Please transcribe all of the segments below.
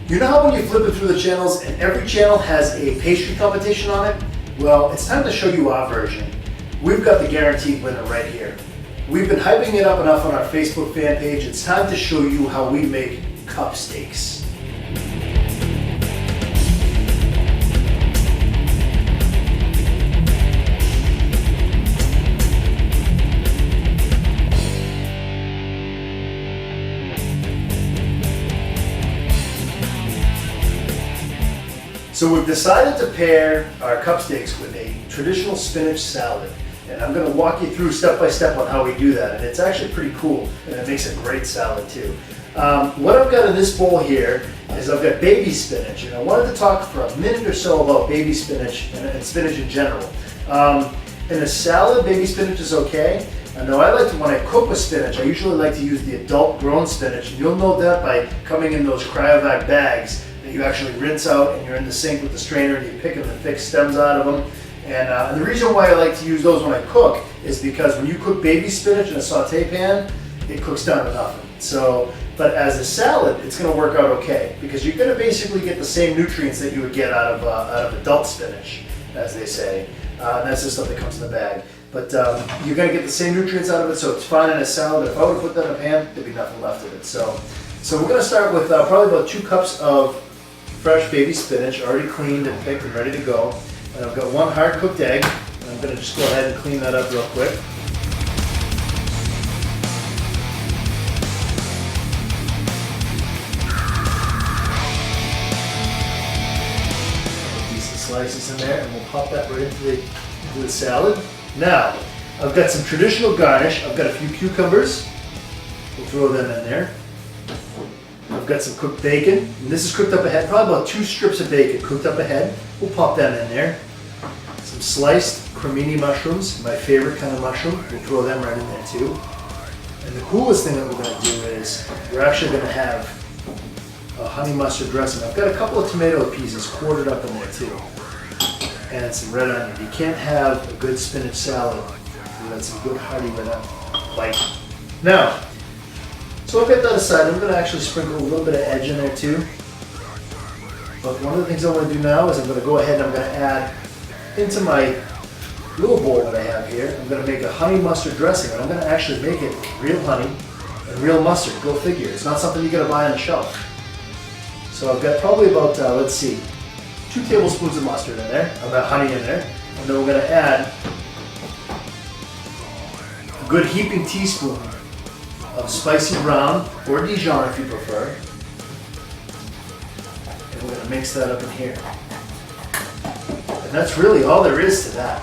You know how when you flip it through the channels and every channel has a pastry competition on it? Well, it's time to show you our version. We've got the guaranteed winner right here. We've been hyping it up enough on our Facebook fan page. It's time to show you how we make cup steaks. So we've decided to pair our cup steaks with a traditional spinach salad. And I'm going to walk you through step by step on how we do that. And it's actually pretty cool, and it makes a great salad too. What I've got in this bowl here is I've got baby spinach. And I wanted to talk for a minute or so about baby spinach and spinach in general. In a salad, baby spinach is okay. Now I like to, when I cook with spinach, I usually like to use the adult grown spinach. And you'll know that by coming in those cryovac bags that you actually rinse out, and you're in the sink with the strainer and you pick the thick stems out of them. And the reason why I like to use those when I cook is because when you cook baby spinach in a saute pan, it cooks down to nothing. So, but as a salad, it's going to work out okay because you're going to basically get the same nutrients that you would get out of adult spinach, as they say. And that's the stuff that comes in the bag. But you're going to get the same nutrients out of it, so it's fine in a salad. But if I were to put that in a pan, there'd be nothing left of it. So we're going to start with probably about 2 cups of fresh baby spinach, already cleaned and picked and ready to go. And I've got 1 hard-cooked egg, and I'm going to just go ahead and clean that up real quick. Put these slices in there, and we'll pop that right into the salad. Now, I've got some traditional garnish. I've got a few cucumbers. We'll throw them in there. I've got some cooked bacon, and this is cooked up ahead, probably about 2 strips of bacon cooked up ahead. We'll pop them in there. Some sliced cremini mushrooms, my favorite kind of mushroom. We'll throw them right in there too. And the coolest thing that we're going to do is we're actually going to have a honey mustard dressing. I've got a couple of tomato pieces quartered up in there too. And some red onion. You can't have a good spinach salad without some good hearty red onion. Like, now, so I've got that aside. I'm going to actually sprinkle a little bit of edge in there too. But one of the things I want to do now is I'm going to go ahead and I'm going to add into my little bowl that I have here, I'm going to make a honey mustard dressing. And I'm going to actually make it real honey and real mustard. Go figure. It's not something you're going to buy on the shelf. So I've got probably about, let's see, 2 tablespoons of mustard in there. I've got honey in there. And then we're going to add a good heaping teaspoon of spicy brown, or Dijon if you prefer. And we're going to mix that up in here. And that's really all there is to that.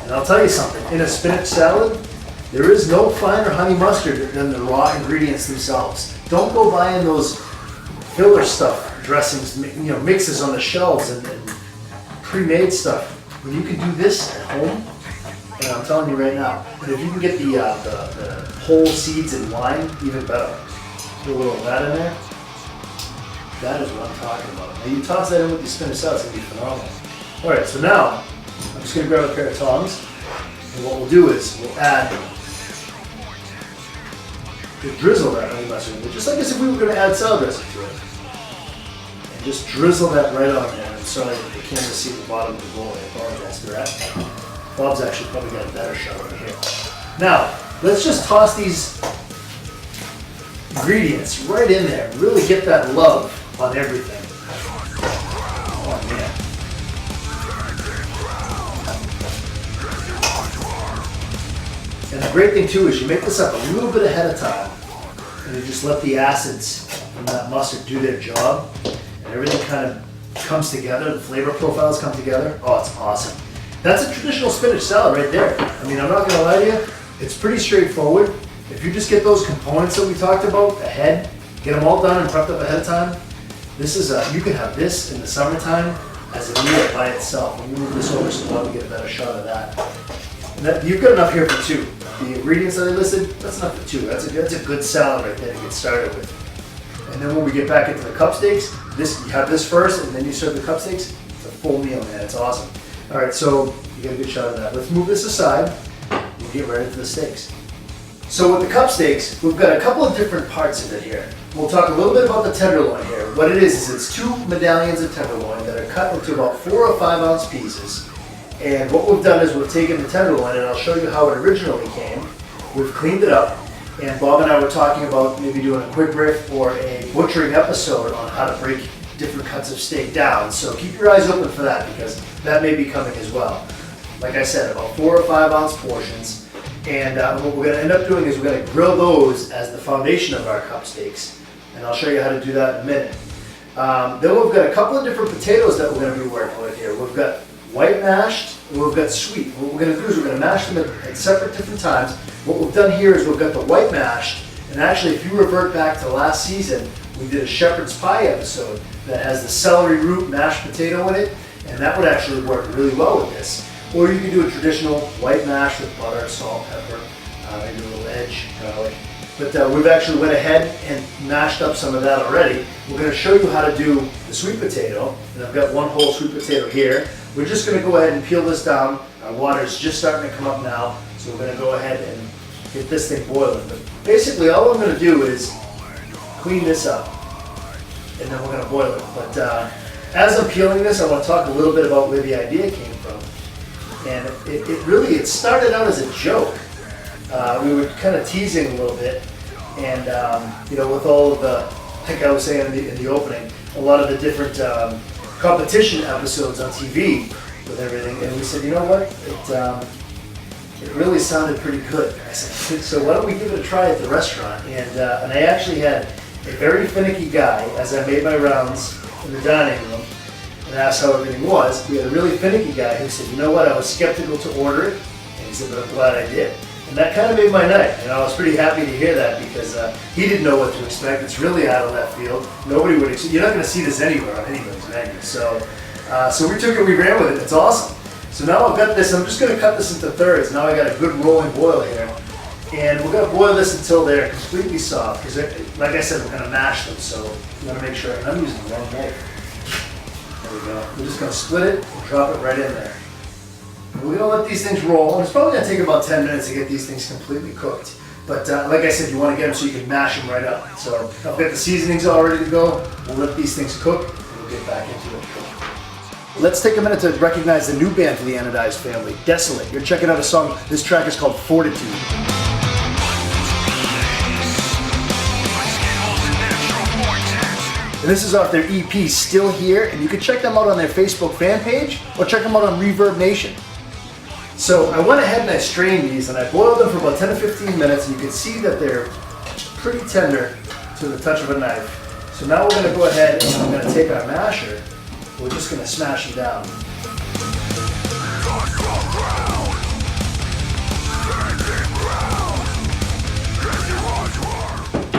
And I'll tell you something, in a spinach salad, there is no finer honey mustard than the raw ingredients themselves. Don't go buying those filler stuff, dressings, mixes on the shelves and pre-made stuff. When you can do this at home, and I'm telling you right now, and if you can get the whole seeds and wine, even better. Put a little of that in there. That is what I'm talking about. Now you toss that in with your spinach salad, it's going to be phenomenal. Alright, so now I'm just going to grab a pair of tongs, and what we'll do is we'll add, we'll drizzle that honey mustard, just like as if we were going to add salad dressing to it. And just drizzle that right on there. I'm sorry that you can't see the bottom of the bowl, I apologize for that. Bob's actually probably got a better shot over here. Now, let's just toss these ingredients right in there. Really get that love on everything. Oh man. And the great thing too is you make this up a little bit ahead of time and you just let the acids from that mustard do their job and everything kind of comes together, the flavor profiles come together. Oh, it's awesome. That's a traditional spinach salad right there. I mean, I'm not gonna lie to you, it's pretty straightforward. If you just get those components that we talked about ahead, get them all done and prepped up ahead of time, this is you can have this in the summertime as a meal by itself. When you move this over so Bob, you get a better shot of that. You've got enough here for 2. The ingredients that I listed, that's enough for 2. That's a good salad right there to get started with. And then when we get back into the cup steaks, you have this first and then you serve the cup steaks. It's a full meal, man. It's awesome. All right, so you get a good shot of that. Let's move this aside and get right into the steaks. So with the cup steaks, we've got a couple of different parts of it here. We'll talk a little bit about the tenderloin here. What it is it's 2 medallions of tenderloin that are cut into about 4 or 5 ounce pieces. And what we've done is we've taken the tenderloin, and I'll show you how it originally came. We've cleaned it up, and Bob and I were talking about maybe doing a quick riff or a butchering episode on how to break different cuts of steak down. So keep your eyes open for that, because that may be coming as well. Like I said, about 4 or 5 ounce portions. And what we're going to end up doing is we're going to grill those as the foundation of our cup steaks. And I'll show you how to do that in a minute. Then we've got a couple of different potatoes that we're going to be working with here. We've got white mashed and we've got sweet. What we're going to do is we're going to mash them at separate different times. What we've done here is we've got the white mashed, and actually if you revert back to last season, we did a shepherd's pie episode that has the celery root mashed potato in it, and that would actually work really well with this. Or you can do a traditional white mash with butter, salt, pepper, maybe a little edge, garlic. But we've actually went ahead and mashed up some of that already. We're going to show you how to do the sweet potato, and I've got one whole sweet potato here. We're just going to go ahead and peel this down. Our water is just starting to come up now, so we're going to go ahead and get this thing boiling. But basically all I'm going to do is clean this up, and then we're going to boil it. But as I'm peeling this, I want to talk a little bit about where the idea came from. And it started out as a joke. We were kind of teasing a little bit, and with all of the, like I was saying in the opening, a lot of the different competition episodes on TV with everything, and we said, you know what, it really sounded pretty good. I said, so why don't we give it a try at the restaurant? And I actually had a very finicky guy as I made my rounds in the dining room and asked how everything was. We had a really finicky guy who said, you know what, I was skeptical to order it, and he said, but I'm glad I did. And that kind of made my night, and I was pretty happy to hear that, because he didn't know what to expect. It's really out of left field. Nobody would expect. You're not going to see this anywhere on anybody's menu. So we took it, we ran with it. It's awesome. So now I've got this. I'm just going to cut this into thirds. Now I got a good rolling boil here, and we're going to boil this until they're completely soft. Because, like I said, we're going to mash them. So I'm going to make sure. And I'm using the wrong knife. There we go. We're just going to split it and drop it right in there. We're going to let these things roll, and it's probably going to take about 10 minutes to get these things completely cooked. But like I said, you want to get them so you can mash them right up. So I've got the seasonings all ready to go. We'll let these things cook, and we'll get back into it. Let's take a minute to recognize the new band to the Anodized family, Desolate. You're checking out a song. This track is called Fortitude. And this is off their EP, Still Here, and you can check them out on their Facebook fan page or check them out on Reverb Nation. So I went ahead and I strained these, and I boiled them for about 10 to 15 minutes, and you can see that they're pretty tender to the touch of a knife. So now we're going to go ahead and I'm going to take our masher. We're just going to smash them down.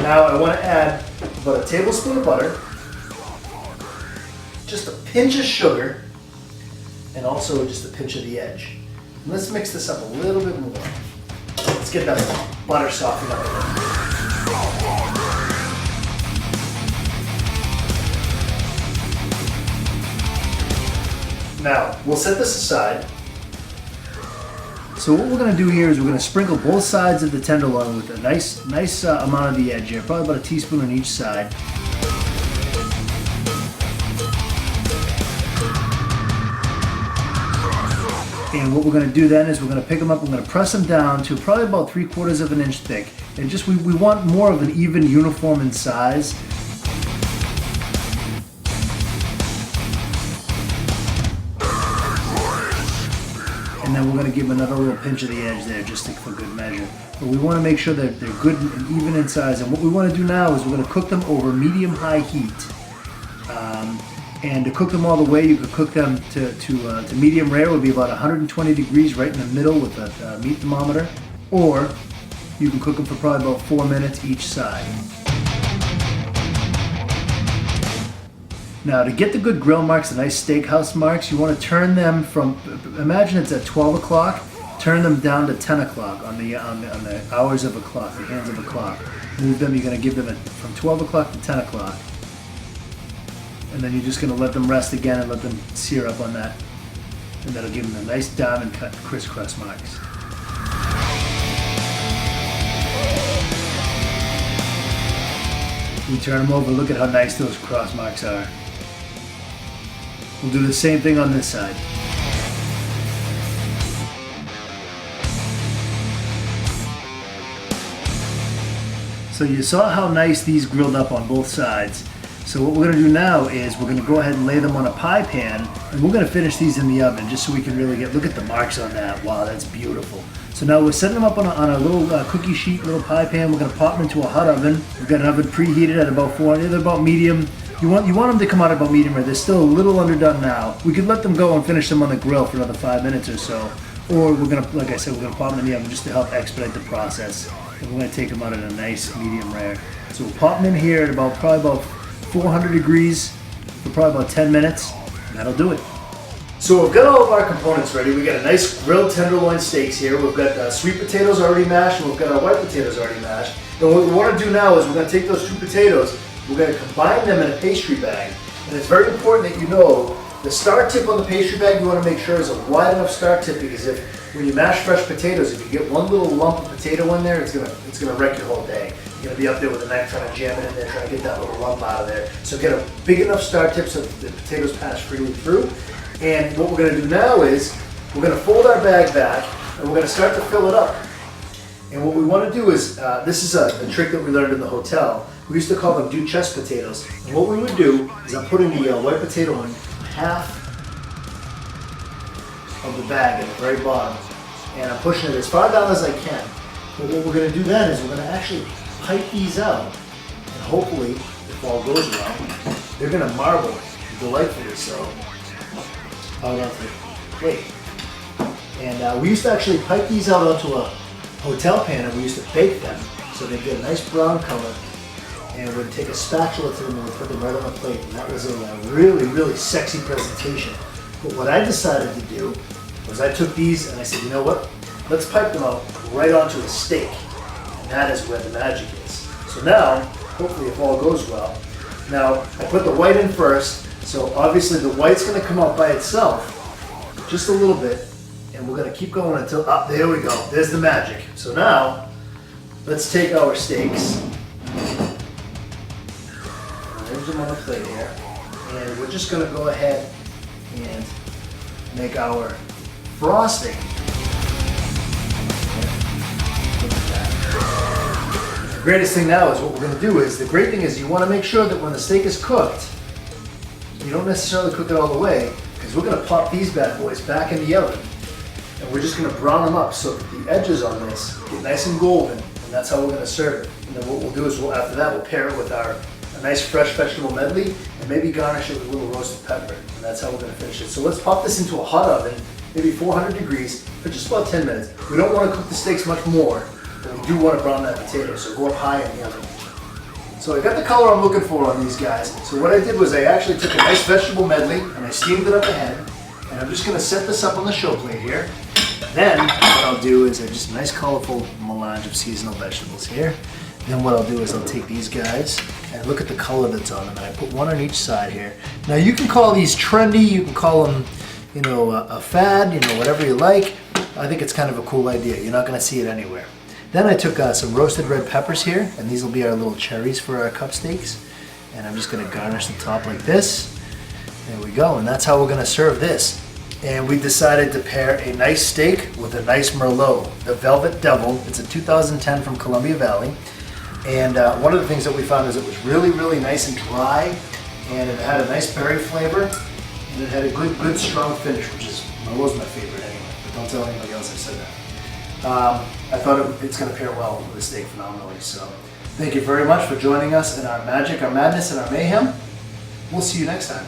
Now I want to add about a tablespoon of butter, just a pinch of sugar, and also just a pinch of the edge. And let's mix this up a little bit more. Let's get that butter softened up a bit. Now, we'll set this aside. So what we're going to do here is we're going to sprinkle both sides of the tenderloin with a nice amount of the edge here, probably about a teaspoon on each side. And what we're going to do then is we're going to pick them up, we're going to press them down to probably about 3/4 of an inch thick. And just we want more of an even, uniform in size. And then we're going to give them another little pinch of the edge there just for good measure. But we want to make sure that they're good and even in size. And what we want to do now is we're going to cook them over medium-high heat. And to cook them all the way, you could cook them to medium rare, would be about 120 degrees right in the middle with a meat thermometer. Or you can cook them for probably about 4 minutes each side. Now to get the good grill marks, the nice steakhouse marks, you want to turn them from, imagine it's at 12 o'clock, turn them down to 10 o'clock on the hours of a clock, the hands of a clock. Move them, you're going to give them from 12 o'clock to 10 o'clock. And then you're just going to let them rest again and let them sear up on that. And that'll give them a nice diamond cut crisscross marks. We turn them over, look at how nice those cross marks are. We'll do the same thing on this side. So you saw how nice these grilled up on both sides. So what we're gonna do now is we're gonna go ahead and lay them on a pie pan, and we're gonna finish these in the oven just so we can really look at the marks on that. Wow, that's beautiful. So now we're setting them up on a little cookie sheet, little pie pan. We're gonna pop them into a hot oven. We've got an oven preheated at about 400, they're about medium. You want them to come out about medium rare. They're still a little underdone now. We could let them go and finish them on the grill for another 5 minutes or so. Or we're gonna, like I said, we're gonna pop them in the oven just to help expedite the process. And we're gonna take them out at a nice medium rare. So we'll pop them in here at probably about 400 degrees for probably about 10 minutes, and that'll do it. So we've got all of our components ready. We got a nice grilled tenderloin steaks here. We've got sweet potatoes already mashed, and we've got our white potatoes already mashed. And what we want to do now is we're going to take those two potatoes, we're going to combine them in a pastry bag. And it's very important that you know the star tip on the pastry bag you want to make sure is a wide enough star tip, because when you mash fresh potatoes, if you get one little lump of potato in there, it's gonna wreck your whole day. You're gonna be up there with a knife trying to jam it in there, trying to get that little lump out of there. So get a big enough star tip so the potatoes pass freely through. And what we're gonna do now is we're gonna fold our bag back and we're gonna start to fill it up. And what we want to do is, this is a trick that we learned in the hotel. We used to call them Duchess potatoes. And what we would do is I'm putting the white potato in half of the bag at the very bottom, and I'm pushing it as far down as I can. But what we're going to do then is we're going to actually pipe these out, and hopefully, if all goes well, they're going to marble delightfully so out onto the plate. And we used to actually pipe these out onto a hotel pan, and we used to bake them so they get a nice brown color, and we'd take a spatula to them and we'd put them right on the plate, and that was a really, really sexy presentation. But what I decided to do was I took these and I said, you know what, let's pipe them out right onto a steak, and that is where the magic is. So now, hopefully if all goes well, now I put the white in first, so obviously the white's going to come out by itself just a little bit, and we're going to keep going until, there we go, there's the magic. So now, let's take our steaks, arrange them on the plate here, and we're just going to go ahead and make our frosting. Look at that. The greatest thing now is what we're going to do is, the great thing is you want to make sure that when the steak is cooked, you don't necessarily cook it all the way, because we're going to pop these bad boys back in the oven, and we're just going to brown them up so that the edges on this get nice and golden, and that's how we're going to serve it. And then what we'll do is after that we'll pair it with a nice fresh vegetable medley, and maybe garnish it with a little roasted pepper, and that's how we're going to finish it. So let's pop this into a hot oven, maybe 400 degrees, for just about 10 minutes. We don't want to cook the steaks much more, but we do want to brown that potato, so go up high in the oven. So I got the color I'm looking for on these guys. So what I did was I actually took a nice vegetable medley and I steamed it up ahead, and I'm just going to set this up on the show plate here. Then what I'll do is just a nice colorful melange of seasonal vegetables here. Then what I'll do is I'll take these guys and look at the color that's on them, and I put one on each side here. Now you can call these trendy, you can call them, you know, a fad, you know, whatever you like. I think it's kind of a cool idea. You're not going to see it anywhere. Then I took some roasted red peppers here, and these will be our little cherries for our cup steaks. And I'm just going to garnish the top like this. There we go, and that's how we're going to serve this. And we decided to pair a nice steak with a nice Merlot, the Velvet Devil. It's a 2010 from Columbia Valley. And one of the things that we found is it was really, really nice and dry, and it had a nice berry flavor, and it had a good strong finish, which is Merlot's my favorite anyway, but don't tell anybody else I said that. I thought it's going to pair well with the steak phenomenally. So thank you very much for joining us in our magic, our madness, and our mayhem. We'll see you next time.